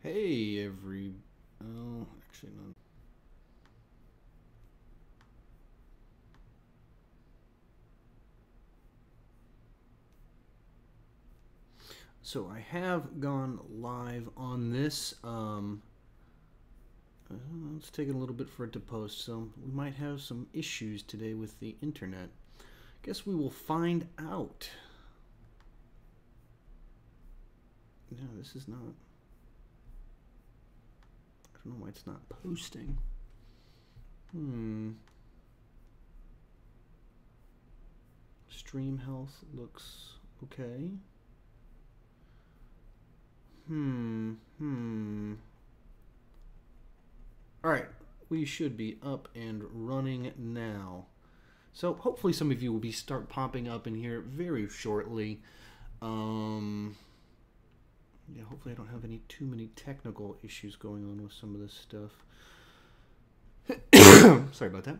Hey, oh, actually, no. So I have gone live on this. It's taking a little bit for it to post, so we might have some issues today with the internet. Guess we will find out. No, this is not. I don't know why it's not posting. Stream health looks okay. Alright, we should be up and running now. So hopefully some of you will start popping up in here very shortly. Yeah, hopefully I don't have too many technical issues going on with some of this stuff. Sorry about that.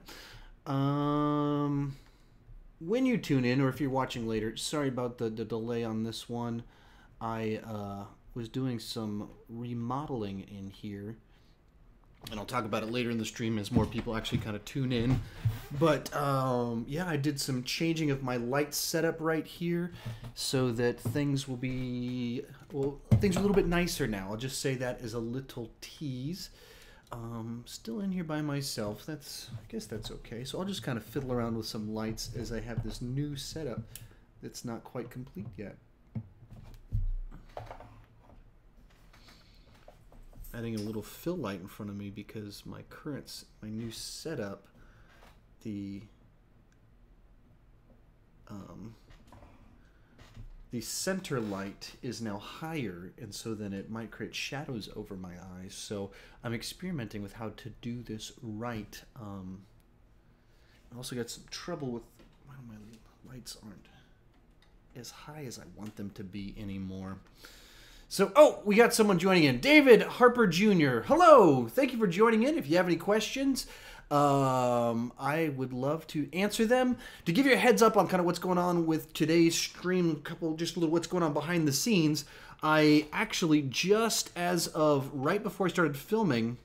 When you tune in, or if you're watching later, sorry about the delay on this one. I was doing some remodeling in here, and I'll talk about it later in the stream as more people actually kind of tune in. But yeah, I did some changing of my light setup right here so that things will be, well, things are a little bit nicer now. I'll just say that as a little tease. Still in here by myself. I guess that's okay. So I'll just kind of fiddle around with some lights as I have this new setup that's not quite complete yet. Adding a little fill light in front of me because my new setup, the center light is now higher, and so then it might create shadows over my eyes. So I'm experimenting with how to do this right. I also got some trouble with why my lights aren't as high as I want them to be anymore. So, oh, we got someone joining in. David Harper Jr. Hello. Thank you for joining in. If you have any questions, I would love to answer them. To give you a heads up on kind of what's going on with today's stream, just a little what's going on behind the scenes, I actually just as of right before I started filming,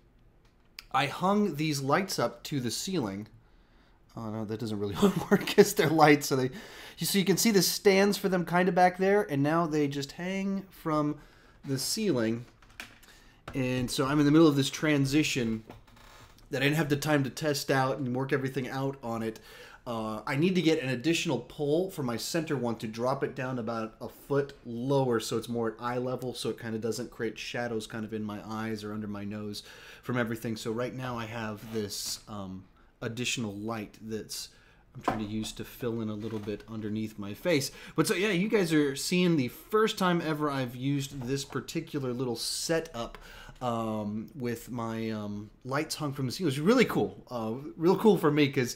I hung these lights up to the ceiling. Oh, no, that doesn't really work because they're lights. So you can see the stands for them kind of back there, and now they just hang from the ceiling. And so I'm in the middle of this transition that I didn't have the time to test out and work everything out on it. I need to get an additional pole for my center one to drop it down about a foot lower so it's more at eye level, so it kind of doesn't create shadows kind of in my eyes or under my nose from everything. So right now I have this additional light that's I'm trying to use to fill in a little bit underneath my face. But so yeah, you guys are seeing the first time ever I've used this particular little setup with my lights hung from the ceiling. It was really cool. Real cool for me because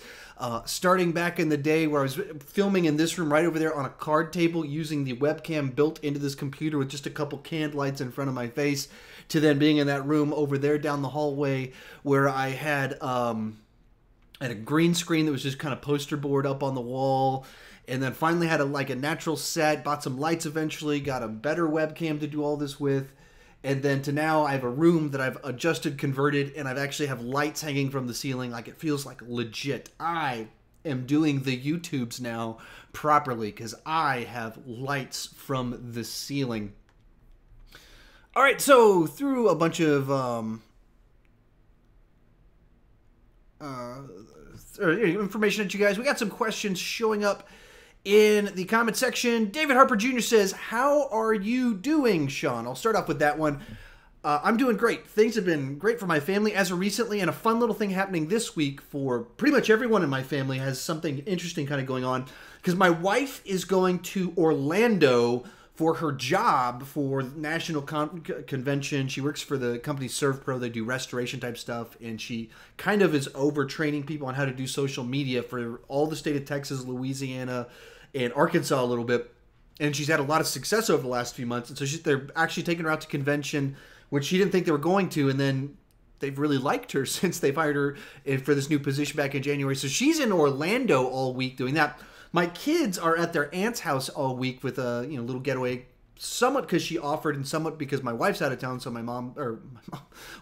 starting back in the day where I was filming in this room right over there on a card table using the webcam built into this computer with just a couple canned lights in front of my face, to then being in that room over there down the hallway where I had a green screen that was just kind of poster board up on the wall, and then finally had a natural set, bought some lights eventually, got a better webcam to do all this with, and then to now I have a room that I've adjusted, converted, and I've actually have lights hanging from the ceiling. Like, it feels like legit. I am doing the YouTubes now properly because I have lights from the ceiling. All right, so through a bunch of information at you guys, we got some questions showing up in the comment section. David Harper Jr. says, how are you doing, Sean? I'll start off with that one. I'm doing great. Things have been great for my family as of recently, and a fun little thing happening this week for pretty much everyone in my family has something interesting kind of going on, because my wife is going to Orlando for her job for National Convention. She works for the company ServPro. They do restoration type stuff, and she kind of is overtraining people on how to do social media for all the state of Texas, Louisiana, and Arkansas a little bit. And she's had a lot of success over the last few months. And so they're actually taking her out to convention, which she didn't think they were going to, and then they've really liked her since they've hired her for this new position back in January. So she's in Orlando all week doing that. My kids are at their aunt's house all week with a little getaway somewhat because she offered and somewhat because my wife's out of town. So my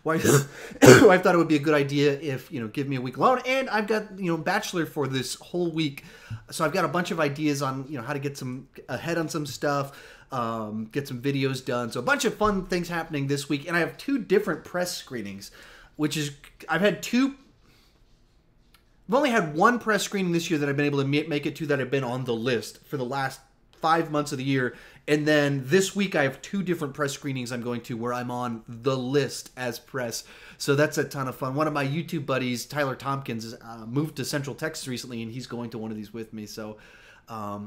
wife thought it would be a good idea if, give me a week alone. And I've got, Bachelor for this whole week. So I've got a bunch of ideas on, how to get some ahead on some stuff, get some videos done. So a bunch of fun things happening this week. And I have 2 different press screenings, which is, I've only had 1 press screening this year that I've been able to make it to that have been on the list for the last 5 months of the year. And then this week I have 2 different press screenings I'm going to where I'm on the list as press. So that's a ton of fun. One of my YouTube buddies, Tyler Tompkins, moved to Central Texas recently, and he's going to one of these with me. So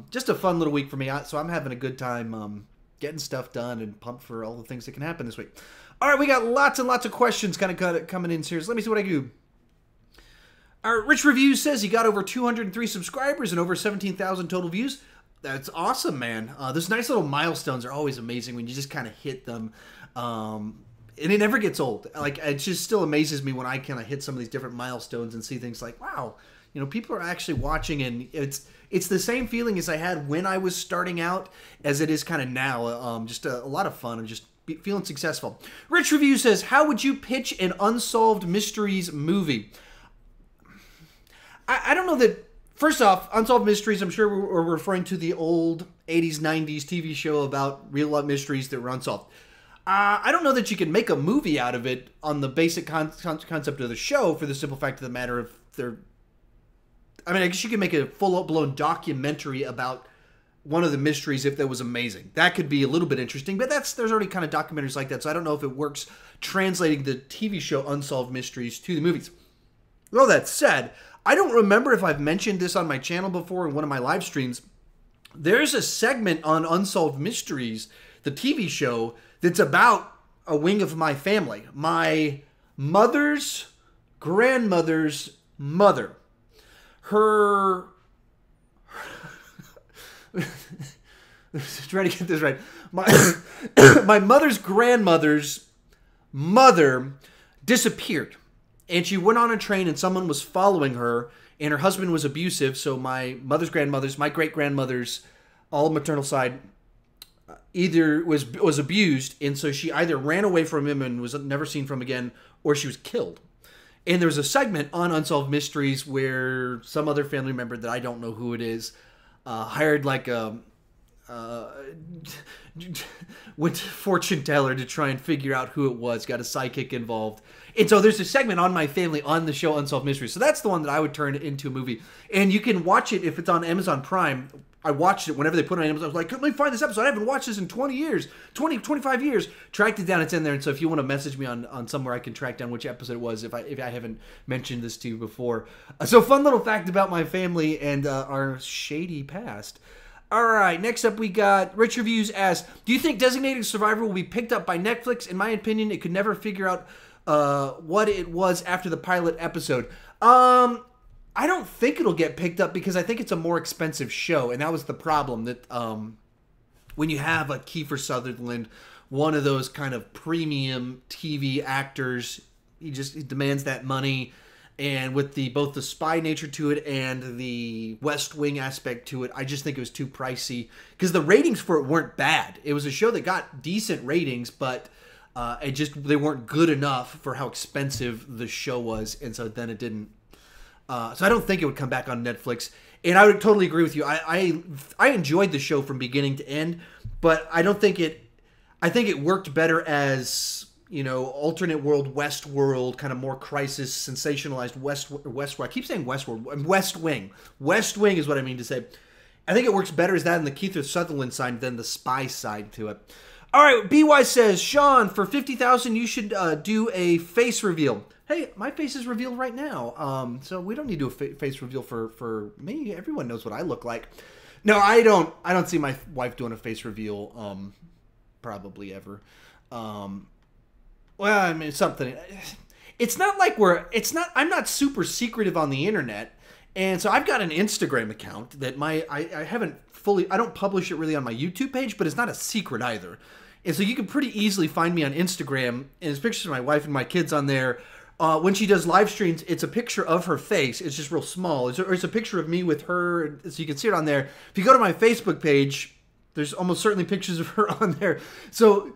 just a fun little week for me. So I'm having a good time getting stuff done and pumped for all the things that can happen this week. All right, we got lots and lots of questions kind of coming in here. So let me see what I do. Our Rich Reviews says he got over 203 subscribers and over 17,000 total views. That's awesome, man. Those nice little milestones are always amazing when you just kind of hit them. And it never gets old. Like, it just still amazes me when I kind of hit some of these different milestones and see things like, wow, people are actually watching, and it's the same feeling as I had when I was starting out as it is kind of now. Just a lot of fun and just feeling successful. Rich Review says, how would you pitch an Unsolved Mysteries movie? I don't know that. First off, Unsolved Mysteries, I'm sure we're referring to the old 80s, 90s TV show about real-life mysteries that were unsolved. I don't know that you can make a movie out of it on the basic concept of the show for the simple fact of the matter of I guess you could make a full-blown documentary about one of the mysteries if that was amazing. That could be a little bit interesting, but there's already kind of documentaries like that, so I don't know if it works translating the TV show Unsolved Mysteries to the movies. With all that said, I don't remember if I've mentioned this on my channel before in one of my live streams. There's a segment on Unsolved Mysteries, the TV show, that's about a wing of my family. My mother's grandmother's mother. Her... trying to get this right. My mother's grandmother's mother disappeared. And she went on a train and someone was following her, and her husband was abusive. So my mother's grandmother's, my great-grandmother's, all maternal side, either was abused. And so she either ran away from him and was never seen from again, or she was killed. And there was a segment on Unsolved Mysteries where some other family member that I don't know who it is, hired like went to fortune teller to try and figure out who it was, got a sidekick involved. And so there's a segment on my family on the show Unsolved Mysteries. So that's the one that I would turn into a movie. And you can watch it if it's on Amazon Prime. I watched it whenever they put it on Amazon. I was like, let me find this episode. I haven't watched this in 25 years. Tracked it down. It's in there. And so if you want to message me on somewhere, I can track down which episode it was if I haven't mentioned this to you before. So fun little fact about my family and our shady past. All right, next up we got Rich Reviews asks, do you think Designated Survivor will be picked up by Netflix? In my opinion, it could never figure out what it was after the pilot episode. I don't think it'll get picked up because I think it's a more expensive show, and that was the problem, that when you have a Kiefer Sutherland, one of those kind of premium TV actors, he demands that money. And with both the spy nature to it and the West Wing aspect to it, I just think it was too pricey. Because the ratings for it weren't bad. It was a show that got decent ratings, but they weren't good enough for how expensive the show was. And so then it didn't. So I don't think it would come back on Netflix. And I would totally agree with you. I enjoyed the show from beginning to end, but I don't think it. I think it worked better as, alternate world, West world, kind of more crisis, sensationalized West. I keep saying Westworld, West Wing. West Wing is what I mean to say. I think it works better as that in the Kiefer Sutherland side than the spy side to it. All right, BY says, Sean, for 50,000, you should do a face reveal. Hey, my face is revealed right now, so we don't need to do a face reveal for me. Everyone knows what I look like. No, I don't see my wife doing a face reveal, probably ever. Well, I mean, something. It's not like I'm not super secretive on the internet. And so I've got an Instagram account that I don't publish it really on my YouTube page, but it's not a secret either. And so you can pretty easily find me on Instagram, and there's pictures of my wife and my kids on there. When she does live streams, it's a picture of her face. It's just real small. It's a picture of me with her, so you can see it on there. If you go to my Facebook page, There's almost certainly pictures of her on there. So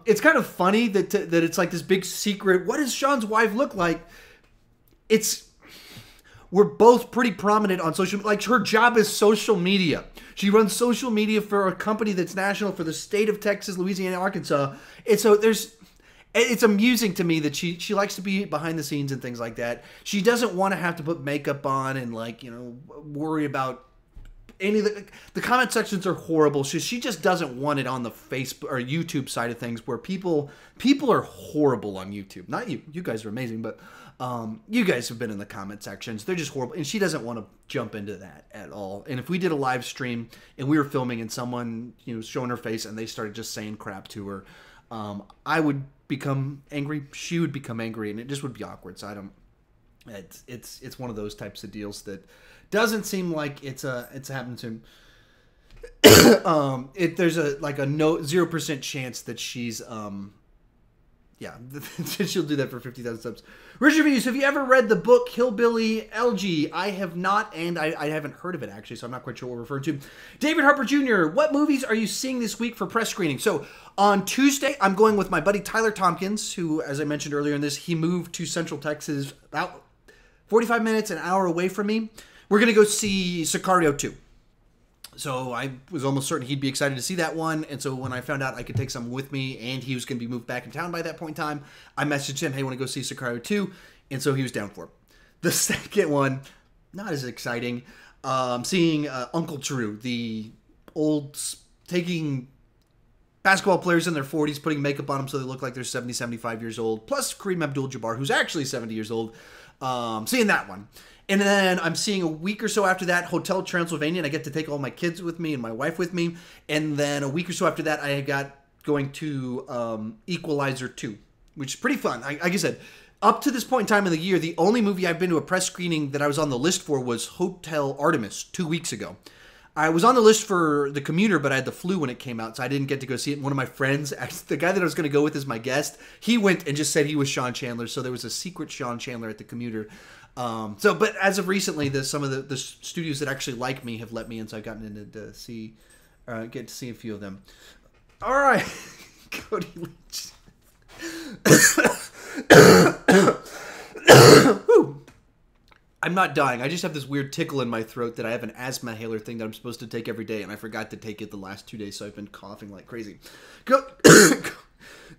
it's kind of funny that it's like this big secret. What does Sean's wife look like? We're both pretty prominent on social media. Like, her job is social media. She runs social media for a company that's national for the state of Texas, Louisiana, Arkansas. And so it's amusing to me that she likes to be behind the scenes and things like that. She doesn't want to have to put makeup on and, like, you know, worry about any of the comment sections are horrible. She just doesn't want it on the Facebook or YouTube side of things, where people are horrible on YouTube. Not you. You guys are amazing, but you guys have been in the comment sections. They're just horrible. And she doesn't want to jump into that at all. And if we did a live stream and we were filming and someone, you know, showing her face and they started just saying crap to her, I would become angry. She would become angry, and it just would be awkward. So it's one of those types of deals that doesn't seem like it's happening to him. There's a 0% chance that she's she'll do that for 50,000 subs. Richard Views, have you ever read the book Hillbilly LG? I have not, and I haven't heard of it, actually, so I'm not quite sure what we're referring to. David Harper Jr., what movies are you seeing this week for press screening? So on Tuesday, I'm going with my buddy Tyler Tompkins, who, as I mentioned earlier in this, he moved to Central Texas about 45 minutes, an hour away from me. We're going to go see Sicario 2. So I was almost certain he'd be excited to see that one. And so when I found out I could take someone with me and he was going to be moved back in town by that point in time, I messaged him, hey, want to go see Sicario 2? And so he was down for it. The second one, not as exciting. Seeing Uncle Drew, the old, taking basketball players in their 40s, putting makeup on them so they look like they're 70, 75 years old, plus Kareem Abdul-Jabbar, who's actually 70 years old. Seeing that one. And then I'm seeing a week or so after that, Hotel Transylvania, and I get to take all my kids with me and my wife with me. And then a week or so after that, I got going to Equalizer 2, which is pretty fun. Like I said, up to this point in time in the year, the only movie I've been to a press screening that I was on the list for was Hotel Artemis 2 weeks ago. I was on the list for The Commuter, but I had the flu when it came out, so I didn't get to go see it. One of my friends, the guy that I was going to go with as my guest, he went and just said he was Sean Chandler, so there was a secret Sean Chandler at The Commuter. But as of recently, some of the studios that actually like me have let me in, so I've gotten into get to see a few of them. All right, Cody Leach. I'm not dying. I just have this weird tickle in my throat that I have an asthma inhaler thing that I'm supposed to take every day, and I forgot to take it the last 2 days, so I've been coughing like crazy.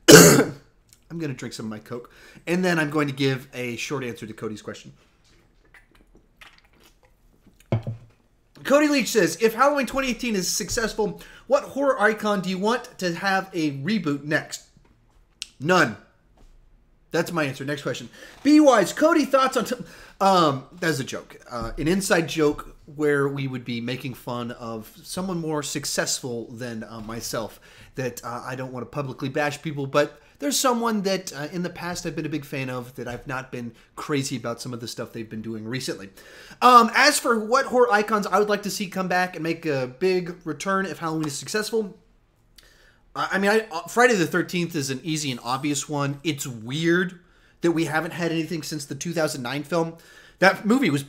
I'm going to drink some of my Coke, and then I'm going to give a short answer to Cody's question. Cody Leach says, if Halloween 2018 is successful, what horror icon do you want to have a reboot next? None. That's my answer. Next question. Be wise. Cody, thoughts on... that's a joke. An inside joke where we would be making fun of someone more successful than myself. That I don't want to publicly bash people, but there's someone that in the past I've been a big fan of that I've not been crazy about some of the stuff they've been doing recently. As for what horror icons I would like to see come back and make a big return if Halloween is successful... Friday the 13th is an easy and obvious one. It's weird that we haven't had anything since the 2009 film. That movie was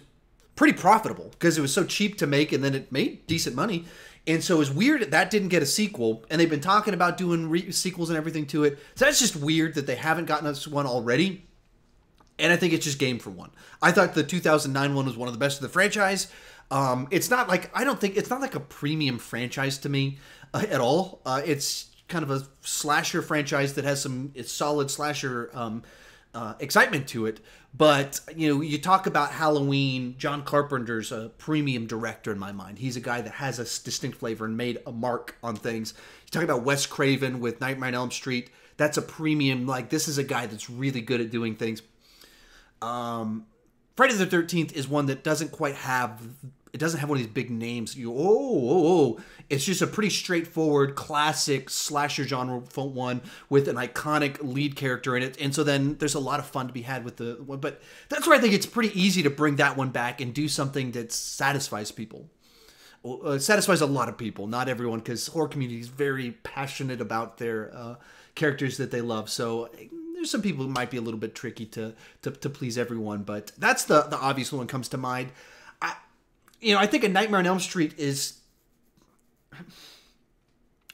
pretty profitable because it was so cheap to make, and then it made decent money. And so it's weird that didn't get a sequel, and they've been talking about doing sequels and everything to it. So that's just weird that they haven't gotten us one already. And I think it's just game for one. I thought the 2009 one was one of the best of the franchise. It's not like a premium franchise to me at all. It's kind of a slasher franchise that has some solid slasher excitement to it. But, you know, you talk about Halloween, John Carpenter's a premium director in my mind. He's a guy that has a distinct flavor and made a mark on things. You talk about Wes Craven with Nightmare on Elm Street. That's a premium, like, this is a guy that's really good at doing things. Friday the 13th is one that doesn't quite have... It doesn't have one of these big names. It's just a pretty straightforward, classic slasher genre one with an iconic lead character in it. And so then there's a lot of fun to be had with the one. But that's where I think it's pretty easy to bring that one back and do something that satisfies people. Satisfies a lot of people, not everyone, because horror community is very passionate about their characters that they love. So there's some people who might be a little bit tricky to please everyone. But that's the obvious one that comes to mind. I think A Nightmare on Elm Street is...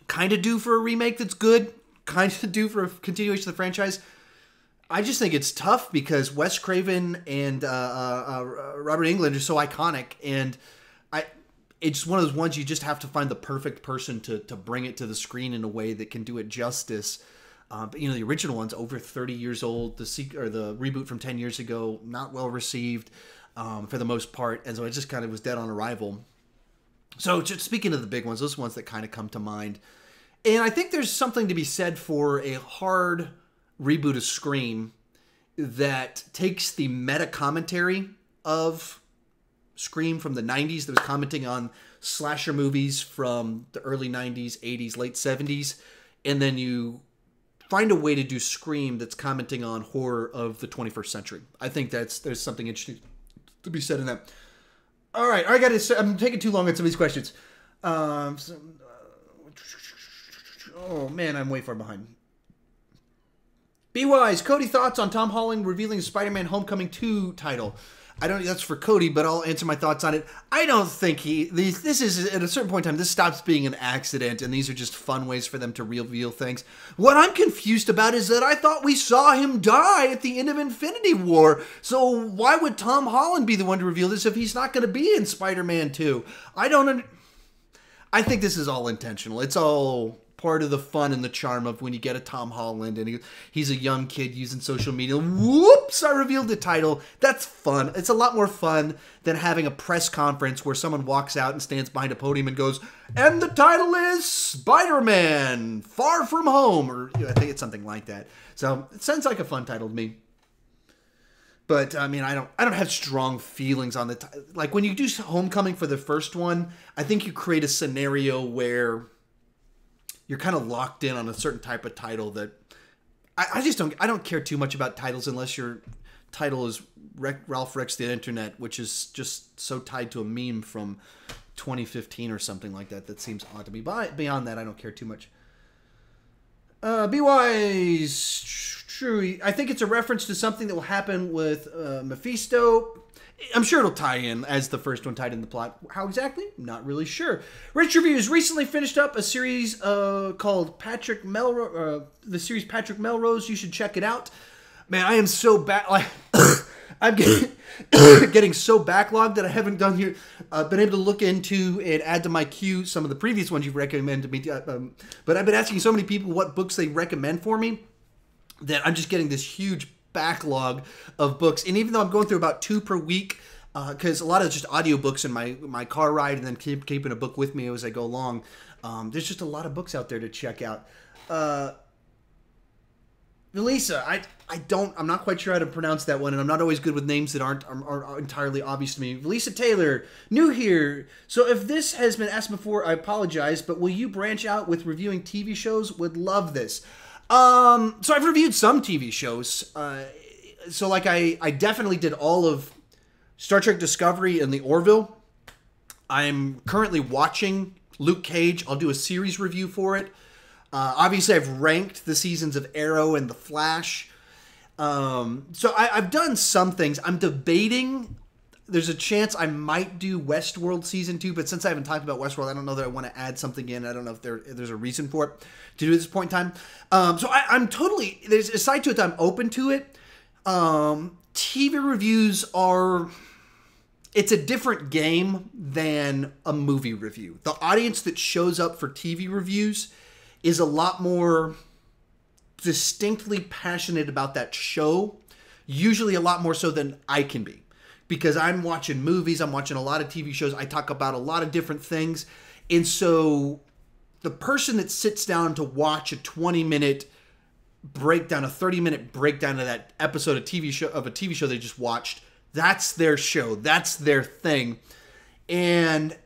kind of due for a remake that's good, kind of due for a continuation of the franchise. I just think it's tough because Wes Craven and Robert Englund are so iconic, and it's one of those ones you just have to find the perfect person to bring it to the screen in a way that can do it justice. But the original one's over 30 years old. The reboot from 10 years ago, not well received for the most part, and so it just kind of was dead on arrival. So just speaking of the big ones, those ones that kind of come to mind, and I think there's something to be said for a hard reboot of Scream that takes the meta commentary of Scream from the 90s that was commenting on slasher movies from the early 90s, 80s, late 70s, and then you find a way to do Scream that's commenting on horror of the 21st century. I think there's something interesting to be said in that. All right, I'm taking too long on some of these questions. Oh man, I'm way far behind. Be Wise, Cody, thoughts on Tom Holland revealing Spider-Man Homecoming 2 title? That's for Cody, but I'll answer my thoughts on it. I don't think this is, at a certain point in time, this stops being an accident, and these are just fun ways for them to reveal things. What I'm confused about is that I thought we saw him die at the end of Infinity War, so why would Tom Holland be the one to reveal this if he's not going to be in Spider-Man 2? I think this is all intentional. It's all part of the fun and the charm of when you get a Tom Holland and he's a young kid using social media. Whoops, I revealed the title. That's fun. It's a lot more fun than having a press conference where someone walks out and stands behind a podium and goes, and the title is Spider-Man Far From Home, or I think it's something like that. So it sounds like a fun title to me. But I mean, I don't have strong feelings on the like when you do Homecoming for the first one. I think you create a scenario where you're kind of locked in on a certain type of title that I don't care too much about titles unless your title is Ralph Rex the Internet, which is just so tied to a meme from 2015 or something like that. That seems odd to me. Beyond that, I don't care too much. Be Wise, true. I think it's a reference to something that will happen with Mephisto. I'm sure it'll tie in as the first one tied in the plot. How exactly? Not really sure. Rich Reviews recently finished up a series called Patrick Melrose. The series Patrick Melrose. You should check it out. Man, I am so I'm getting so backlogged that I haven't been able to look into and add to my queue some of the previous ones you've recommended me. But I've been asking so many people what books they recommend for me that I'm just getting this huge backlog of books. And even though I'm going through about 2 per week, because a lot of just audiobooks in my car ride and then keeping a book with me as I go along, there's just a lot of books out there to check out. Melissa, I'm not quite sure how to pronounce that one, and I'm not always good with names that aren't entirely obvious to me. Melissa Taylor, new here. So if this has been asked before, I apologize, but will you branch out with reviewing TV shows? Would love this. So I've reviewed some TV shows. So like I definitely did all of Star Trek Discovery and the Orville. I'm currently watching Luke Cage. I'll do a series review for it. Obviously, I've ranked the seasons of Arrow and The Flash. So I've done some things. I'm debating. There's a chance I might do Westworld Season 2, but since I haven't talked about Westworld, I don't know that I want to add something in. I don't know if there's a reason for it to do at this point in time. So I'm totally, there's a side to it that I'm open to it. TV reviews are, it's a different game than a movie review. The audience that shows up for TV reviews is a lot more distinctly passionate about that show, usually a lot more so than I can be. Because I'm watching movies, I'm watching a lot of TV shows, I talk about a lot of different things. And so the person that sits down to watch a 20-minute breakdown, a 30-minute breakdown of that episode of a TV show they just watched, that's their show, that's their thing. And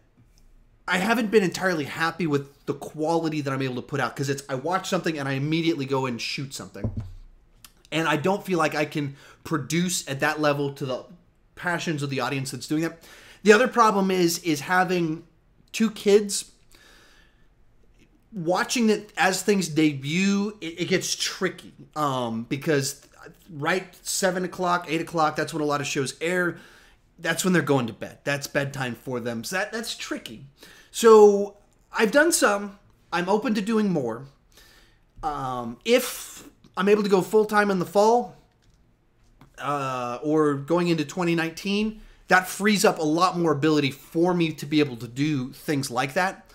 I haven't been entirely happy with the quality that I'm able to put out, because I watch something and I immediately go and shoot something. And I don't feel like I can produce at that level to the passions of the audience that's doing that. The other problem is having 2 kids. Watching it as things debut, it gets tricky. Because right 7 o'clock, 8 o'clock, that's when a lot of shows air. That's when they're going to bed. That's bedtime for them. So that's tricky. So I've done some. I'm open to doing more. If I'm able to go full-time in the fall, or going into 2019, that frees up a lot more ability for me to be able to do things like that.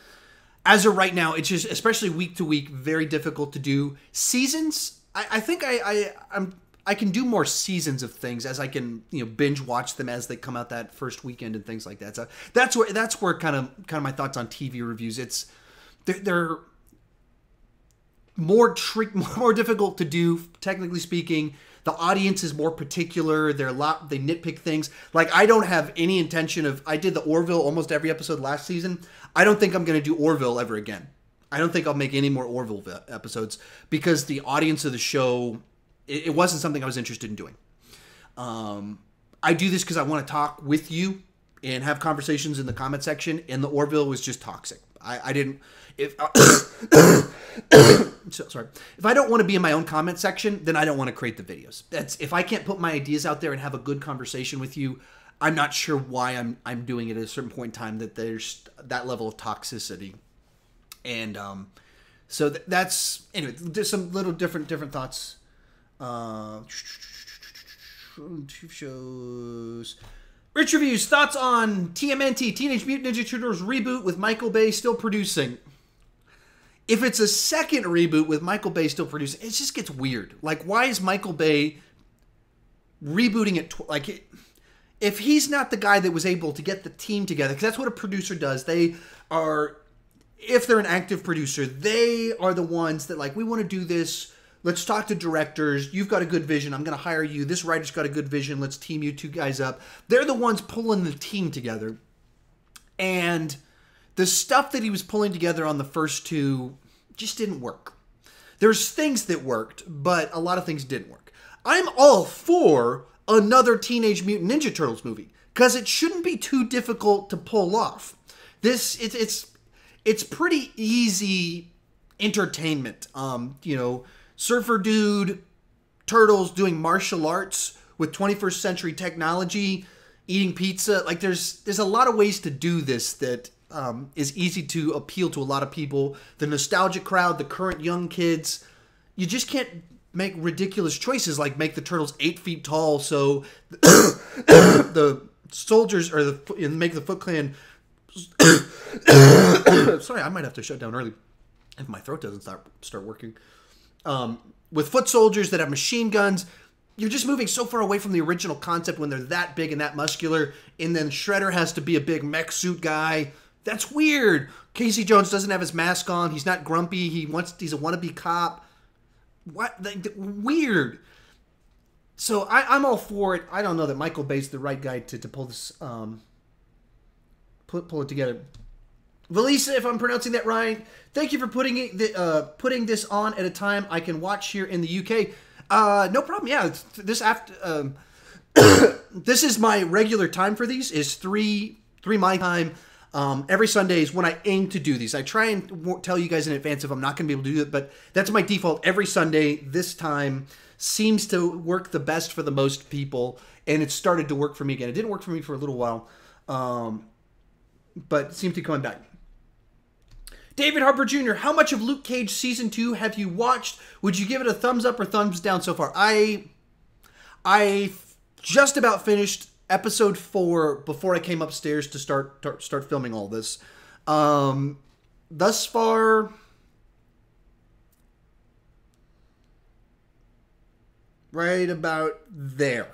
As of right now, it's just, especially week to week, very difficult to do. Seasons, I think I can do more seasons of things as I can, binge watch them as they come out that first weekend and things like that. So that's where kind of my thoughts on TV reviews. They're more difficult to do, technically speaking. The audience is more particular. They nitpick things. Like, I don't have any intention of... I did the Orville almost every episode last season. I don't think I'm going to do Orville ever again. I don't think I'll make any more Orville episodes because the audience of the show, it wasn't something I was interested in doing. I do this because I want to talk with you and have conversations in the comment section, and the Orville was just toxic. I didn't... Sorry. If I don't want to be in my own comment section, then I don't want to create the videos. If I can't put my ideas out there and have a good conversation with you, I'm not sure why I'm doing it at a certain point in time that there's that level of toxicity. And so that's anyway. There's some little different thoughts. TV shows. Rich reviews. Thoughts on TMNT, Teenage Mutant Ninja Turtles reboot with Michael Bay still producing. If it's a second reboot with Michael Bay still producing, it just gets weird. Like, why is Michael Bay rebooting it? If he's not the guy that was able to get the team together, because that's what a producer does. They are, if they're an active producer, they are the ones that, like, we want to do this. Let's talk to directors. You've got a good vision. I'm going to hire you. This writer's got a good vision. Let's team you two guys up. They're the ones pulling the team together. And the stuff that he was pulling together on the first two just didn't work. There's things that worked, but a lot of things didn't work. I'm all for another Teenage Mutant Ninja Turtles movie because it shouldn't be too difficult to pull off. It's pretty easy entertainment. Surfer dude, turtles doing martial arts with 21st century technology, eating pizza. Like, there's a lot of ways to do this that is easy to appeal to a lot of people. The nostalgic crowd, the current young kids. You just can't make ridiculous choices like make the turtles 8 feet tall so the soldiers make the Foot Clan. Sorry, I might have to shut down early if my throat doesn't start working. With foot soldiers that have machine guns. You're just moving so far away from the original concept when they're that big and that muscular, and then Shredder has to be a big mech suit guy. That's weird. Casey Jones doesn't have his mask on. He's not grumpy. He's a wannabe cop. What? Weird. So I'm all for it. I don't know that Michael Bay's the right guy to pull this, pull it together. Valisa, if I'm pronouncing that right, thank you for putting this on at a time I can watch here in the UK. No problem. Yeah, this is my regular time for these. Is 3 my time. Every Sunday is when I aim to do these. I try and tell you guys in advance if I'm not going to be able to do it, but that's my default. Every Sunday, this time seems to work the best for the most people, and it started to work for me again. It didn't work for me for a little while, but it seemed to be coming back. David Harper Jr., how much of Luke Cage Season 2 have you watched? Would you give it a thumbs up or thumbs down so far? I just about finished episode 4 before I came upstairs to start filming all this. Thus far, right about there.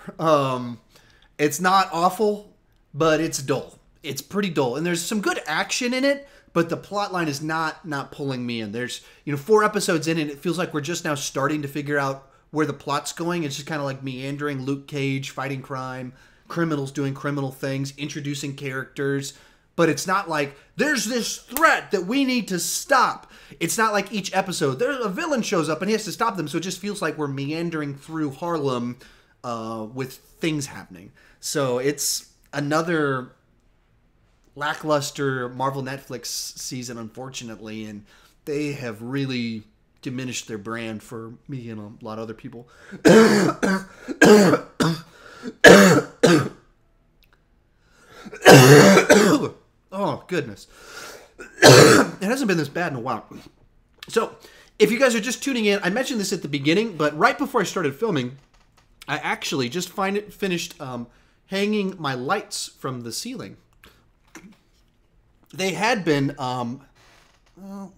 It's not awful, but it's dull. It's pretty dull. And there's some good action in it, but the plot line is not pulling me in. There's 4 episodes in, and it feels like we're just now starting to figure out where the plot's going. It's just kind of like meandering. Luke Cage fighting crime, criminals doing criminal things, introducing characters. But it's not like there's this threat that we need to stop. It's not like each episode there's a villain shows up and he has to stop them. So it just feels like we're meandering through Harlem with things happening. So it's another lackluster Marvel Netflix season, unfortunately, and they have really diminished their brand for me and a lot of other people. Oh, goodness. It hasn't been this bad in a while. So, if you guys are just tuning in, I mentioned this at the beginning, but right before I started filming, I actually just finished hanging my lights from the ceiling. They had been,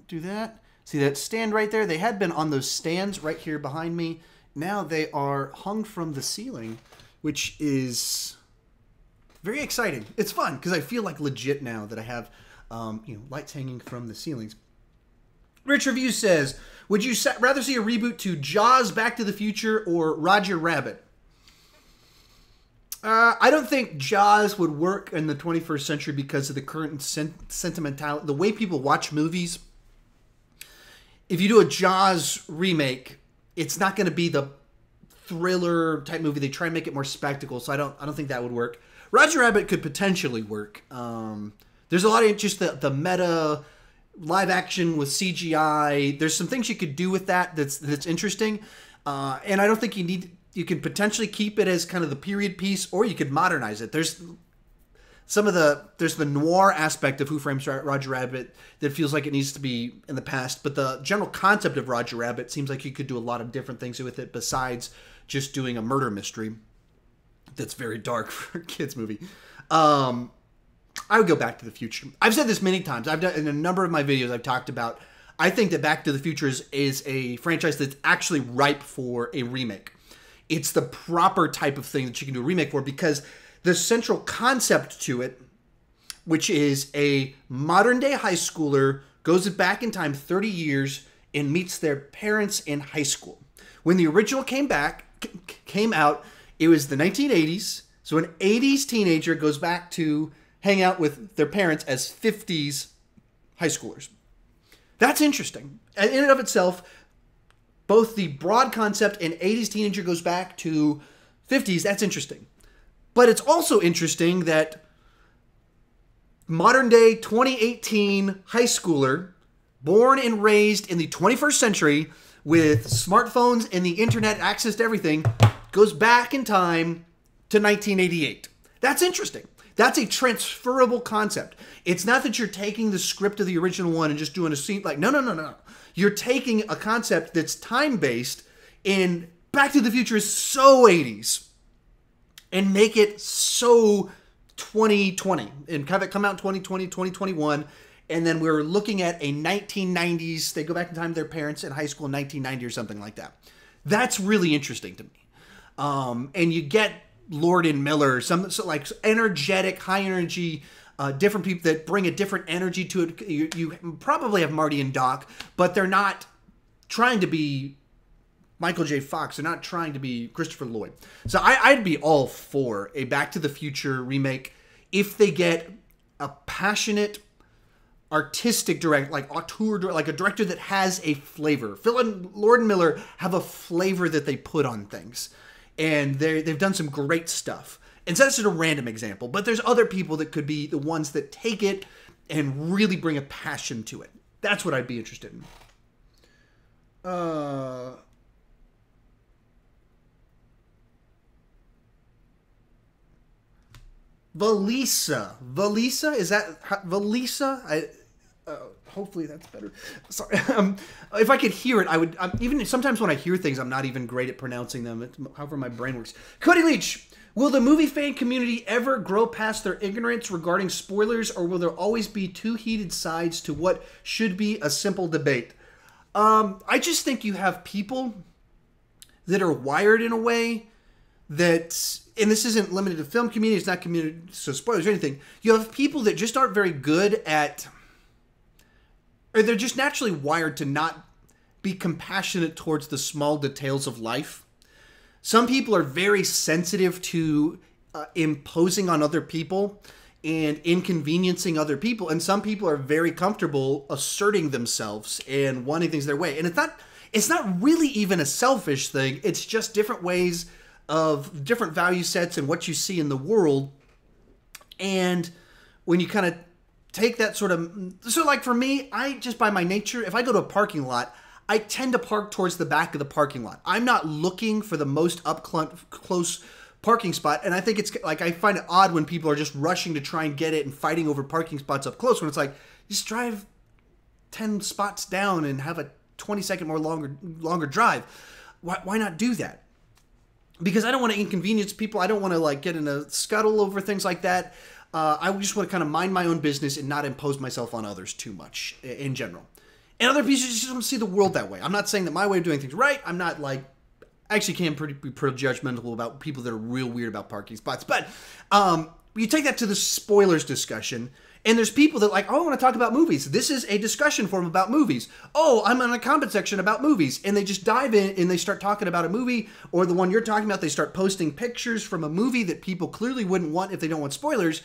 do that. See that stand right there? They had been on those stands right here behind me. Now they are hung from the ceiling, which is very exciting. It's fun because I feel like legit now that I have, lights hanging from the ceilings. Rich Review says, would you rather see a reboot to Jaws, Back to the Future, or Roger Rabbit? I don't think Jaws would work in the 21st century because of the current sentimentality, the way people watch movies. If you do a Jaws remake, it's not going to be the thriller type movie. They try and make it more spectacle, so I don't think that would work. Roger Rabbit could potentially work. There's a lot of just the meta live action with CGI. There's some things you could do with that's interesting, and I don't think you can potentially keep it as kind of the period piece, or you could modernize it. There's the noir aspect of Who Framed Roger Rabbit that feels like it needs to be in the past, but the general concept of Roger Rabbit seems like you could do a lot of different things with it besides just doing a murder mystery that's very dark for a kids movie. I would go Back to the Future. I've said this many times. I've done in a number of my videos. I've talked about. I think that Back to the Future is a franchise that's actually ripe for a remake. It's the proper type of thing that you can do a remake for because the central concept to it, which is a modern day high schooler goes back in time 30 years and meets their parents in high school. When the original came out, it was the 1980s. So an 80s teenager goes back to hang out with their parents as 50s high schoolers. That's interesting. And in and of itself, both the broad concept and 80s teenager goes back to 50s, that's interesting. But it's also interesting that modern day 2018 high schooler, born and raised in the 21st century with smartphones and the internet access to everything, goes back in time to 1988. That's interesting. That's a transferable concept. It's not that you're taking the script of the original one and just doing a scene like, no. You're taking a concept that's time-based, and Back to the Future is so 80s, and make it so 2020, and have it come out in 2020, 2021, and then we're looking at a 1990s, they go back in time to their parents in high school in 1990 or something like that. That's really interesting to me. And you get Lord and Miller, some like energetic, high energy, different people that bring a different energy to it. You probably have Marty and Doc, but they're not trying to be Michael J. Fox. They're not trying to be Christopher Lloyd. So I'd be all for a Back to the Future remake if they get a passionate, artistic director, like auteur, like a director that has a flavor. Phil and Lord and Miller have a flavor that they put on things. And they've done some great stuff. And so that's just a random example. But there's other people that could be the ones that take it and really bring a passion to it. That's what I'd be interested in. Valisa? Is that Valisa? Hopefully that's better. Sorry. If I could hear it, I would. Even sometimes when I hear things, I'm not even great at pronouncing them. It's however my brain works. Cody Leach, will the movie fan community ever grow past their ignorance regarding spoilers, or will there always be two heated sides to what should be a simple debate? I just think you have people that are wired in a way that, and this isn't limited to film community, it's not community, so spoilers or anything. You have people that just aren't very good at, or they're just naturally wired to not be compassionate towards the small details of life. Some people are very sensitive to imposing on other people and inconveniencing other people. And some people are very comfortable asserting themselves and wanting things their way. And it's not really even a selfish thing. It's just different ways of different value sets and what you see in the world. And when you kind of take that sort of, so like for me, I just by my nature, if I go to a parking lot, I tend to park towards the back of the parking lot. I'm not looking for the most close parking spot. And I think it's like, I find it odd when people are just rushing to try and get it and fighting over parking spots up close, when it's like, just drive 10 spots down and have a 20-second more longer drive. Why not do that? Because I don't want to inconvenience people. I don't want to like get in a scuttle over things like that. I just want to kind of mind my own business and not impose myself on others too much in general. And other people just don't see the world that way. I'm not saying that my way of doing things is right. I'm not like, I actually can be pretty judgmental about people that are real weird about parking spots. But you take that to the spoilers discussion, and there's people that like, oh, I want to talk about movies. This is a discussion forum about movies. Oh, I'm in a comment section about movies. And they just dive in and they start talking about a movie, or the one you're talking about, they start posting pictures from a movie that people clearly wouldn't want if they don't want spoilers.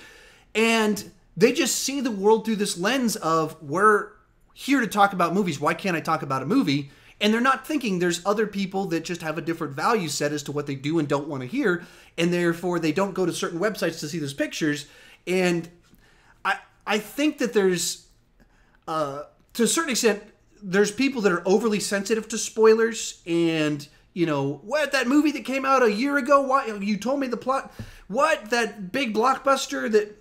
And they just see the world through this lens of, we're here to talk about movies. Why can't I talk about a movie? And they're not thinking there's other people that just have a different value set as to what they do and don't want to hear. And therefore, they don't go to certain websites to see those pictures. And I think that there's, to a certain extent, there's people that are overly sensitive to spoilers. And, you know, what, that movie that came out a year ago? Why, you told me the plot? What, that big blockbuster that...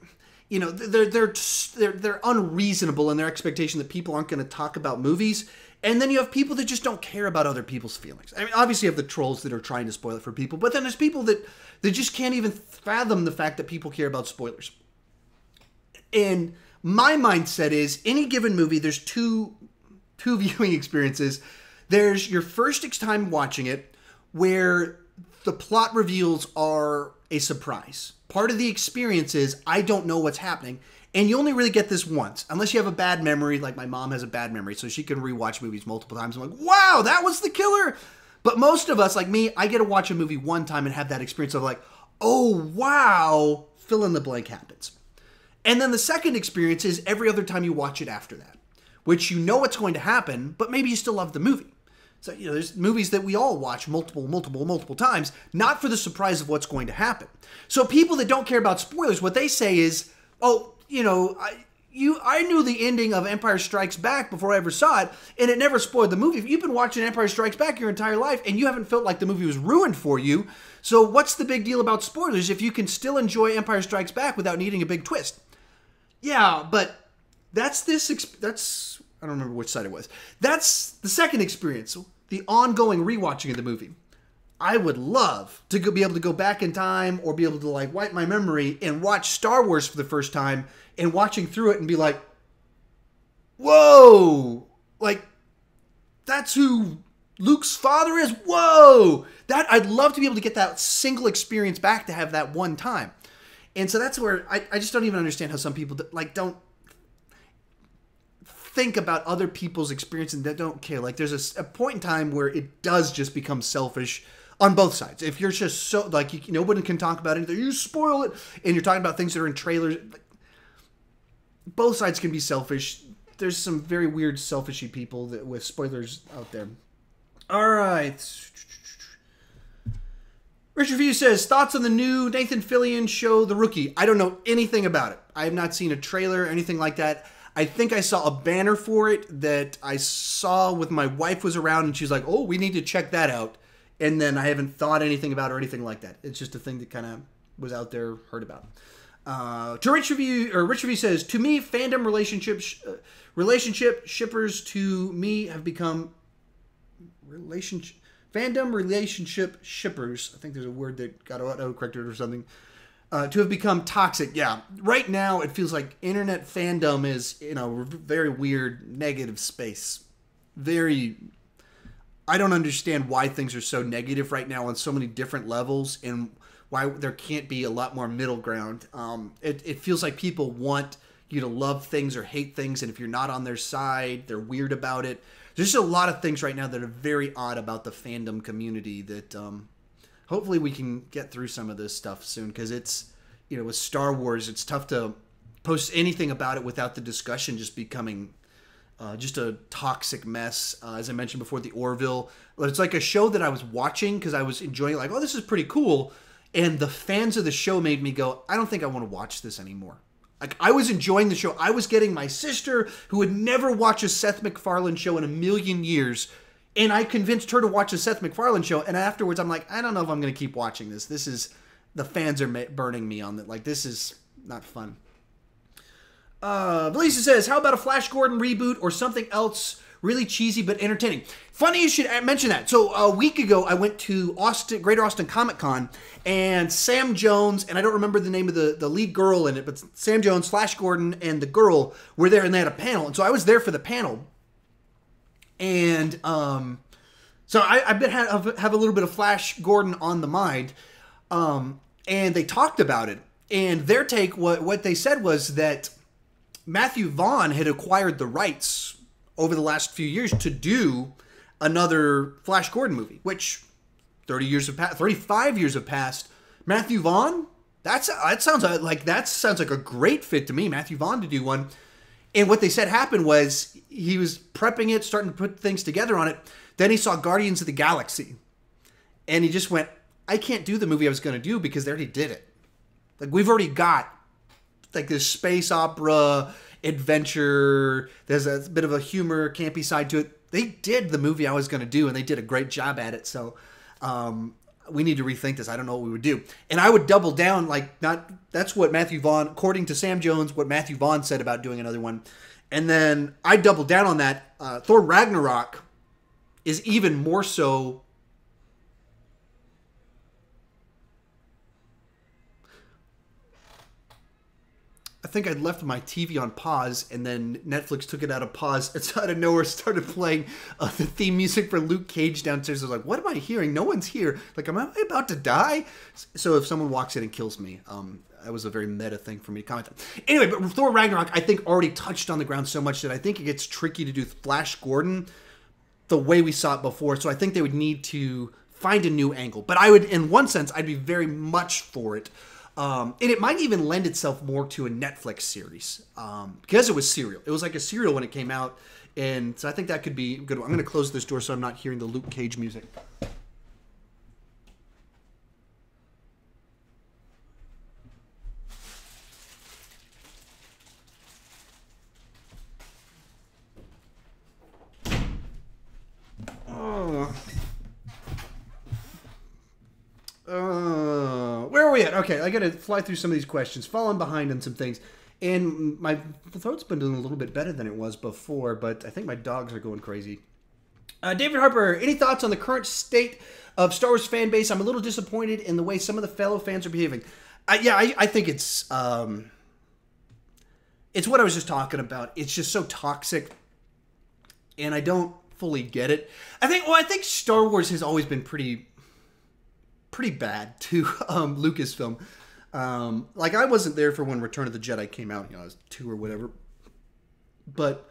You know, they're unreasonable in their expectation that people aren't going to talk about movies. And then you have people that just don't care about other people's feelings. I mean, obviously you have the trolls that are trying to spoil it for people, but then there's people that just can't even fathom the fact that people care about spoilers. And my mindset is, any given movie, there's two viewing experiences. There's your first time watching it, where the plot reveals are a surprise. Part of the experience is, I don't know what's happening. And you only really get this once, unless you have a bad memory, like my mom has a bad memory, so she can rewatch movies multiple times. I'm like, wow, that was the killer. But most of us, like me, I get to watch a movie one time and have that experience of like, oh, wow, fill in the blank happens. And then the second experience is every other time you watch it after that, which you know what's going to happen, but maybe you still love the movie. So, you know, there's movies that we all watch multiple times, not for the surprise of what's going to happen. So people that don't care about spoilers, what they say is, oh, you know, I knew the ending of Empire Strikes Back before I ever saw it, and it never spoiled the movie. If you've been watching Empire Strikes Back your entire life, and you haven't felt like the movie was ruined for you, so what's the big deal about spoilers if you can still enjoy Empire Strikes Back without needing a big twist? Yeah, but that's I don't remember which side it was. That's the second experience, the ongoing rewatching of the movie. I would love to be able to go back in time, or be able to like wipe my memory and watch Star Wars for the first time, and watching through it and be like, whoa, like that's who Luke's father is. Whoa, that I'd love to be able to get that single experience back, to have that one time. And so that's where I just don't even understand how some people like don't think about other people's experience and that don't care. Like there's a point in time where it does just become selfish on both sides. If you're just so like nobody can talk about anything, you spoil it, and you're talking about things that are in trailers. Both sides can be selfish. There's some very weird selfishy people with spoilers out there. All right. Richard View says, thoughts on the new Nathan Fillion show, The Rookie? I don't know anything about it. I have not seen a trailer or anything like that. I think I saw a banner for it that I saw with my wife was around, and she's like, oh, we need to check that out. And then I haven't thought anything about it or anything like that. It's just a thing that kind of was out there, heard about. To Richard View says, to me, fandom relationship shippers to me have become fandom relationship shippers. I think there's a word that got auto-corrected or something. To have become toxic. Yeah. Right now, it feels like internet fandom is in a very weird negative space. I don't understand why things are so negative right now on so many different levels, and why there can't be a lot more middle ground. It feels like people want you to love things or hate things, and if you're not on their side, they're weird about it. There's just a lot of things right now that are very odd about the fandom community that hopefully we can get through some of this stuff soon, because it's, with Star Wars, it's tough to post anything about it without the discussion just becoming just a toxic mess. As I mentioned before, the Orville. It's like a show that I was watching because I was enjoying it, like, oh, this is pretty cool. And the fans of the show made me go, I don't think I want to watch this anymore. Like, I was enjoying the show. I was getting my sister, who would never watch a Seth MacFarlane show in a million years, and I convinced her to watch a Seth MacFarlane show. And afterwards, I'm like, I don't know if I'm going to keep watching this. The fans are burning me on that. Like, this is not fun. Valisa says, how about a Flash Gordon reboot or something else really cheesy but entertaining? Funny you should mention that. So a week ago, I went to Greater Austin Comic Con, and Sam Jones, and I don't remember the name of the lead girl in it, but Sam Jones, Flash Gordon, and the girl were there, and they had a panel. And so I was there for the panel. And so I have a little bit of Flash Gordon on the mind. And they talked about it. And their take, what they said was that Matthew Vaughn had acquired the rights over the last few years to do another Flash Gordon movie, which 35 years have passed. Matthew Vaughn, that sounds like a great fit to me. Matthew Vaughn to do one. And what they said happened was he was prepping it, starting to put things together on it. Then he saw Guardians of the Galaxy, and he just went, I can't do the movie I was going to do because they already did it. Like, we've already got like this space opera adventure. There's a bit of a humor, campy side to it. They did the movie I was going to do, and they did a great job at it. So we need to rethink this. I don't know what we would do. And I would double down, that's what Matthew Vaughn, according to Sam Jones, what Matthew Vaughn said about doing another one. And then I double down on that. Thor Ragnarok is even more so. I think I'd left my TV on pause, and then Netflix took it out of pause, and so out of nowhere started playing the theme music for Luke Cage downstairs. I was like, what am I hearing? No one's here. Like, am I about to die? So if someone walks in and kills me, that was a very meta thing for me to comment on. Anyway, but Thor Ragnarok, I think, already touched on the ground so much that I think it gets tricky to do Flash Gordon the way we saw it before. So I think they would need to find a new angle. But I would, in one sense, I'd be very much for it. And it might even lend itself more to a Netflix series because it was serial. It was like a serial when it came out. And so I think that could be a good one. I'm going to close this door so I'm not hearing the Luke Cage music. Where are we at? Okay, I got to fly through some of these questions. Falling behind on some things. And my throat's been doing a little bit better than it was before, but I think my dogs are going crazy. David Harper, any thoughts on the current state of Star Wars fan base? I'm a little disappointed in the way some of the fellow fans are behaving. I think it's what I was just talking about. It's just so toxic, and I don't fully get it. I think Star Wars has always been pretty bad to Lucasfilm. Like, I wasn't there for when Return of the Jedi came out. I was 2 or whatever. But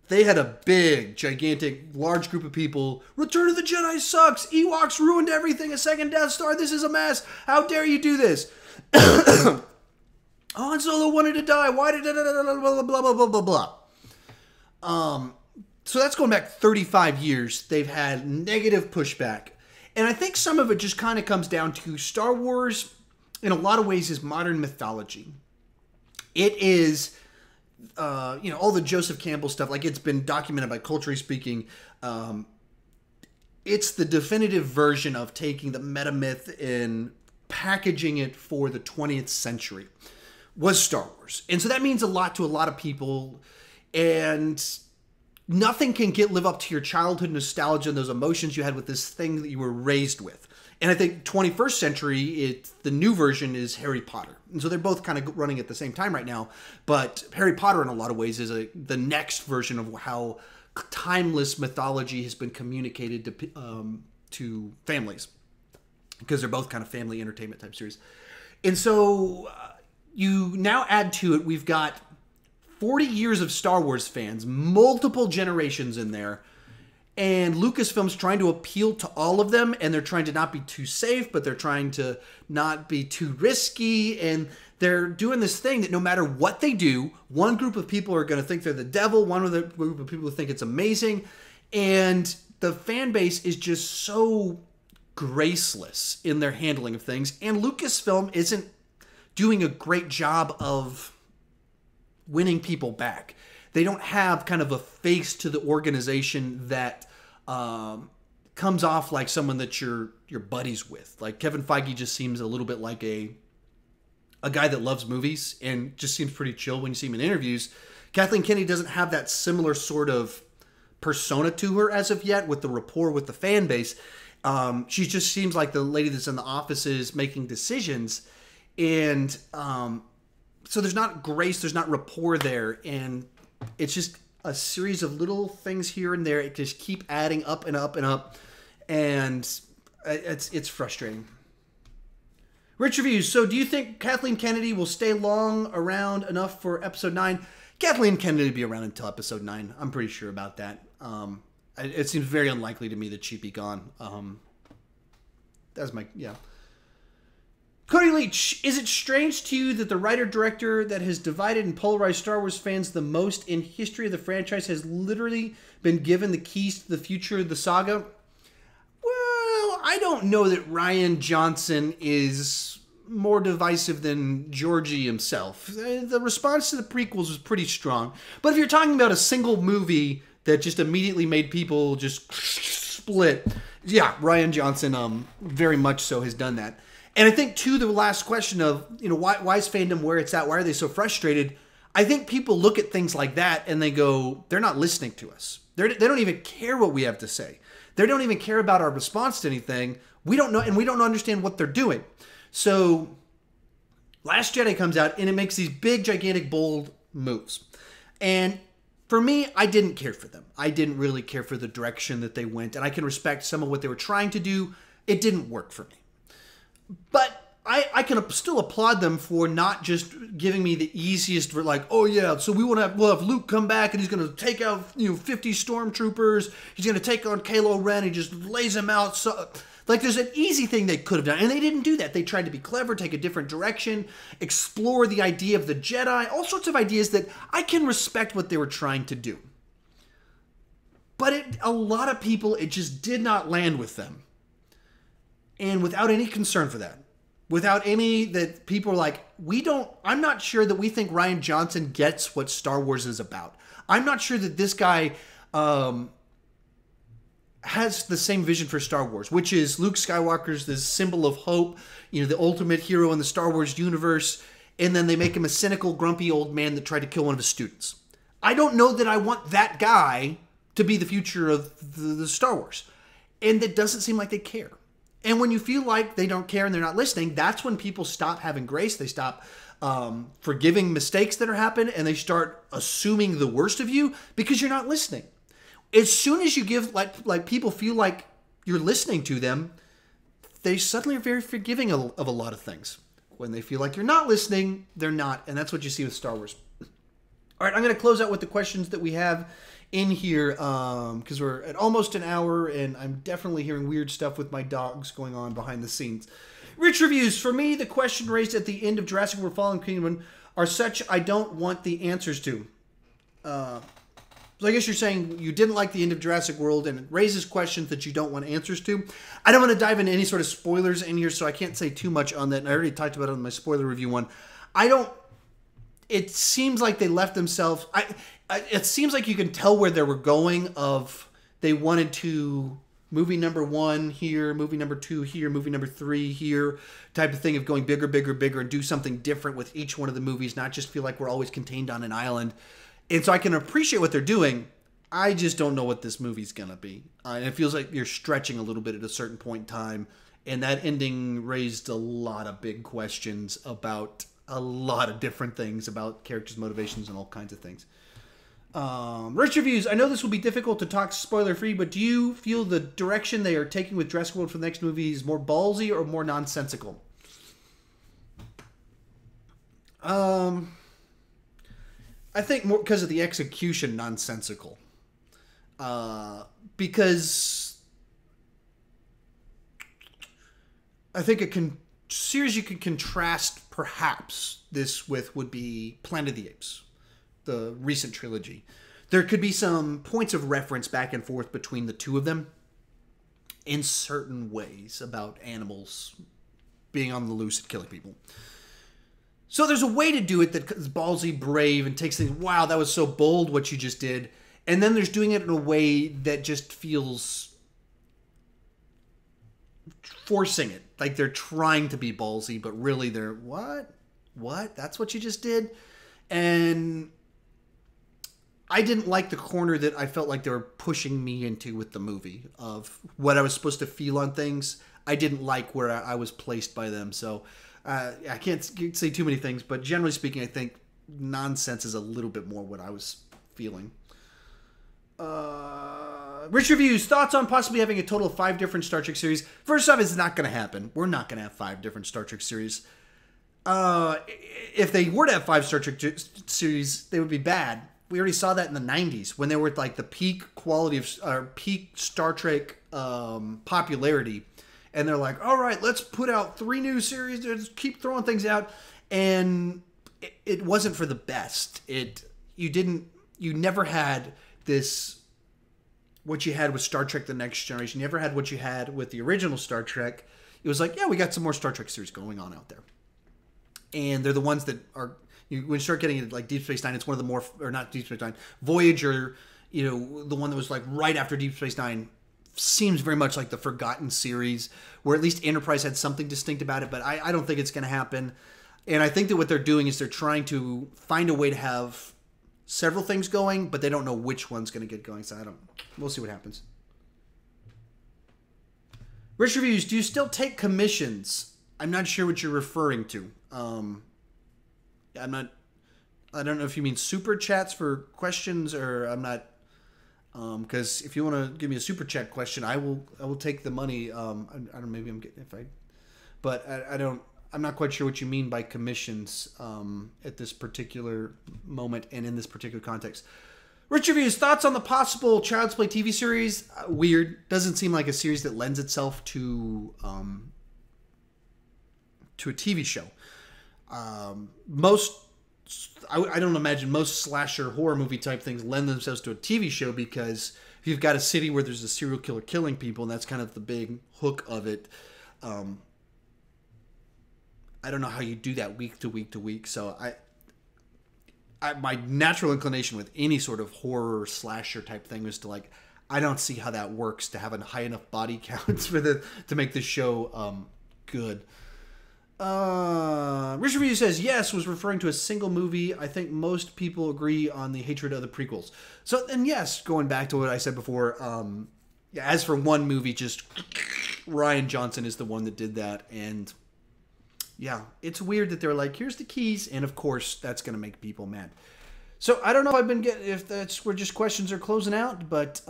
they had a big, gigantic, large group of people. Return of the Jedi sucks. Ewoks ruined everything. A second Death Star. This is a mess. How dare you do this? Han Solo wanted to die. Why did blah, blah, blah, blah, blah, blah. So that's going back 35 years. They've had negative pushback. And I think some of it just kind of comes down to Star Wars, in a lot of ways, is modern mythology. It is, all the Joseph Campbell stuff, like, it's been documented by Culturally Speaking. It's the definitive version of taking the meta myth and packaging it for the 20th century, was Star Wars. And so that means a lot to a lot of people. And nothing can live up to your childhood nostalgia and those emotions you had with this thing that you were raised with. And I think 21st century, the new version is Harry Potter. And so they're both kind of running at the same time right now. But Harry Potter, in a lot of ways, is the next version of how timeless mythology has been communicated to families. Because they're both kind of family entertainment type series. And so you now add to it, we've got 40 years of Star Wars fans, multiple generations in there, and Lucasfilm's trying to appeal to all of them, and they're trying to not be too safe, but they're trying to not be too risky, and they're doing this thing that no matter what they do, one group of people are going to think they're the devil, one other group of people think it's amazing, and the fan base is just so graceless in their handling of things, and Lucasfilm isn't doing a great job of winning people back. They don't have kind of a face to the organization that comes off like someone that you're buddies with. Like, Kevin Feige just seems a little bit like a a guy that loves movies and just seems pretty chill when you see him in interviews. Kathleen Kennedy doesn't have that similar sort of persona to her as of yet with the rapport with the fan base. She just seems like the lady that's in the offices making decisions. And so there's not grace, there's not rapport there. And it's just a series of little things here and there. It just keep adding up and up and up. And it's frustrating. Rich Reviews. So do you think Kathleen Kennedy will stay long around enough for episode 9? Kathleen Kennedy will be around until episode 9. I'm pretty sure about that. It seems very unlikely to me that she'd be gone. That's my, yeah. Cody Leach, is it strange to you that the writer-director that has divided and polarized Star Wars fans the most in history of the franchise has literally been given the keys to the future of the saga? Well, I don't know that Rian Johnson is more divisive than Georgie himself. The response to the prequels was pretty strong. But if you're talking about a single movie that just immediately made people just split, yeah, Rian Johnson very much so has done that. And I think, too, the last question of, why is fandom where it's at? Why are they so frustrated? I think people look at things like that and they go, they're not listening to us. They don't even care what we have to say. They don't even care about our response to anything. We don't know, and we don't understand what they're doing. So, Last Jedi comes out and it makes these big, gigantic, bold moves. And for me, I didn't care for them. I didn't really care for the direction that they went. And I can respect some of what they were trying to do. It didn't work for me. But I can still applaud them for not just giving me the easiest, like, oh yeah, so we'll have Luke come back and he's going to take out 50 stormtroopers. He's going to take on Kylo Ren. He just lays them out. So, like, there's an easy thing they could have done, and they didn't do that. They tried to be clever, take a different direction, explore the idea of the Jedi, all sorts of ideas that I can respect what they were trying to do. But a lot of people, it just did not land with them. And without any concern for that. Without any, that people are like, I'm not sure that we think Rian Johnson gets what Star Wars is about. I'm not sure that this guy has the same vision for Star Wars, which is Luke Skywalker's this symbol of hope, the ultimate hero in the Star Wars universe, and then they make him a cynical, grumpy old man that tried to kill one of his students. I don't know that I want that guy to be the future of the Star Wars. And it doesn't seem like they care. And when you feel like they don't care and they're not listening, that's when people stop having grace. They stop forgiving mistakes that are happening, and they start assuming the worst of you because you're not listening. As soon as you give, like people feel like you're listening to them, they suddenly are very forgiving of a lot of things. When they feel like you're not listening, they're not. And that's what you see with Star Wars. All right, I'm going to close out with the questions that we have in here because we're at almost an hour, and I'm definitely hearing weird stuff with my dogs going on behind the scenes. Rich Reviews. For me, the question raised at the end of Jurassic World Fallen Kingdom are such I don't want the answers to. So I guess you're saying you didn't like the end of Jurassic World, and it raises questions that you don't want answers to. I don't want to dive into any sort of spoilers in here, so I can't say too much on that. And I already talked about it on my spoiler review one. It seems like they left themselves... it seems like you can tell where they were going of they wanted to movie number 1 here, movie number 2 here, movie number 3 here, type of thing of going bigger, bigger, bigger, and do something different with each one of the movies, not just feel like we're always contained on an island. And so I can appreciate what they're doing. I just don't know what this movie's going to be. And it feels like you're stretching a little bit at a certain point in time. And that ending raised a lot of big questions about a lot of different things, about characters' motivations and all kinds of things. Rich Reviews. I know this will be difficult to talk spoiler-free, but do you feel the direction they are taking with Jurassic World for the next movie is more ballsy or more nonsensical? I think more because of the execution, nonsensical. Because I think series you can contrast perhaps this with would be Planet of the Apes, the recent trilogy. There could be some points of reference back and forth between the two of them in certain ways about animals being on the loose and killing people. So there's a way to do it that's ballsy, brave, and takes things, wow, that was so bold what you just did. And then there's doing it in a way that just feels forcing it. Like they're trying to be ballsy, but really they're, what? what? That's what you just did? And I didn't like the corner that I felt like they were pushing me into with the movie of what I was supposed to feel on things. I didn't like where I was placed by them. So I can't say too many things, but generally speaking, I think nonsense is a little bit more what I was feeling. Rich Reviews, thoughts on possibly having a total of 5 different Star Trek series. First off, it's not going to happen. We're not going to have 5 different Star Trek series. If they were to have 5 Star Trek series, they would be bad. We already saw that in the 90s when they were at like the peak quality of peak Star Trek popularity. And they're like, all right, let's put out 3 new series. Just keep throwing things out. And it wasn't for the best. You never had this, what you had with Star Trek The Next Generation. You never had what you had with the original Star Trek. It was like, yeah, we got some more Star Trek series going on out there. And they're the ones that are, when you start getting into like Deep Space Nine, it's one of the more, or not Deep Space Nine, Voyager, the one that was like right after Deep Space Nine, seems very much like the forgotten series, where at least Enterprise had something distinct about it, but I don't think it's going to happen. And I think that what they're doing is they're trying to find a way to have several things going, but they don't know which one's going to get going, so we'll see what happens. Rich Reviews, do you still take commissions? I'm not sure what you're referring to. I don't know if you mean super chats for questions, or I'm not, because if you want to give me a super chat question, I will take the money. I don't, maybe I'm getting, but I'm not quite sure what you mean by commissions at this particular moment and in this particular context. Rich Reviews, thoughts on the possible Child's Play TV series? Weird. Doesn't seem like a series that lends itself to a TV show. I don't imagine most slasher horror movie type things lend themselves to a TV show, because if you've got a city where there's a serial killer killing people, and that's kind of the big hook of it, I don't know how you do that week to week to week. So my natural inclination with any sort of horror slasher type thing was to like, I don't see how that works to have a high enough body count to make this show good. Richard Review says, yes, was referring to a single movie. I think most people agree on the hatred of the prequels. So, and yes, going back to what I said before, as for one movie, just Rian Johnson is the one that did that. And yeah, it's weird that they're like, here's the keys. And of course, that's going to make people mad. So I don't know if that's where just questions are closing out, but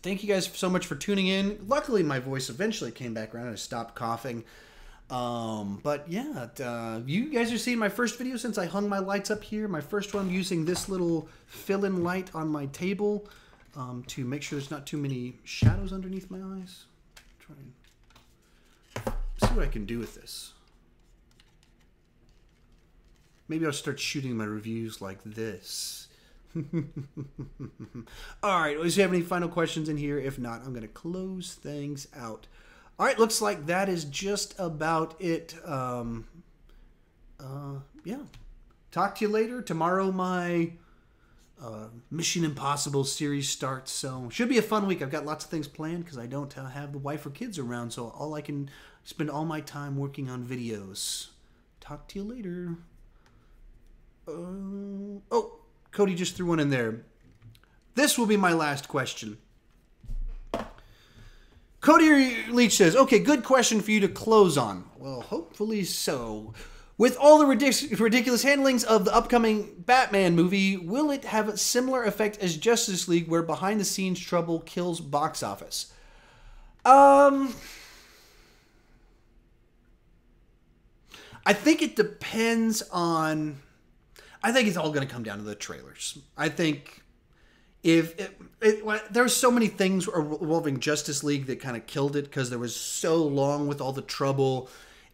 thank you guys so much for tuning in. Luckily, my voice eventually came back around and I stopped coughing. But yeah, you guys are seeing my first video since I hung my lights up here. My first one using this little fill-in light on my table to make sure there's not too many shadows underneath my eyes. Try and see what I can do with this. Maybe I'll start shooting my reviews like this. All right, does you have any final questions in here? If not, I'm going to close things out. All right, looks like that is just about it. Yeah. Talk to you later. Tomorrow my Mission Impossible series starts, so should be a fun week. I've got lots of things planned because I don't have the wife or kids around, so I can spend all my time working on videos. Talk to you later. Oh, Cody just threw one in there. This will be my last question. Cody Leach says, okay, good question for you to close on. Well, hopefully so. With all the ridiculous handlings of the upcoming Batman movie, will it have a similar effect as Justice League, where behind-the-scenes trouble kills box office? I think it depends on... I think it's all going to come down to the trailers. I think there's so many things involving Justice League that kind of killed it because there was so long with all the trouble,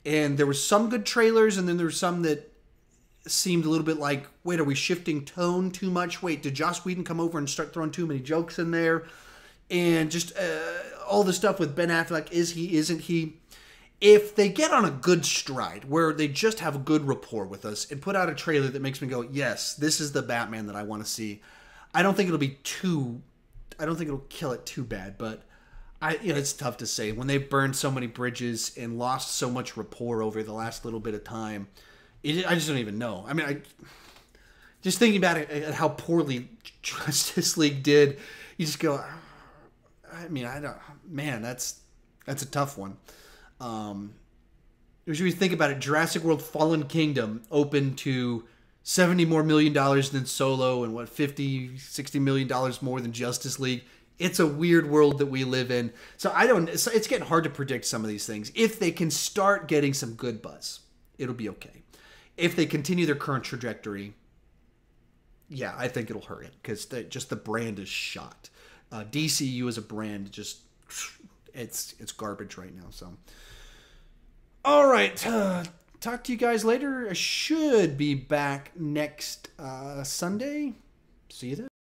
and there were some good trailers, and then there were some that seemed a little bit like, wait, are we shifting tone too much? Wait, did Joss Whedon come over and start throwing too many jokes in there? And just all the stuff with Ben Affleck, is he, isn't he? If they get on a good stride where they just have a good rapport with us and put out a trailer that makes me go, yes, this is the Batman that I want to see, I don't think it'll kill it too bad, but it's tough to say. When they've burned so many bridges and lost so much rapport over the last little bit of time, I just don't even know. I mean, I just thinking about it, at how poorly Justice League did. You just go, I mean, I don't. Man, that's a tough one. Should we think about it? Jurassic World: Fallen Kingdom opened to $70 more million than Solo, and what, 50, $60 million more than Justice League. It's a weird world that we live in. So it's getting hard to predict some of these things. If they can start getting some good buzz, it'll be okay. If they continue their current trajectory, yeah, I think it'll hurt it, because just the brand is shot. DCU as a brand, just it's garbage right now. So, all right, talk to you guys later. I should be back next Sunday. See you then.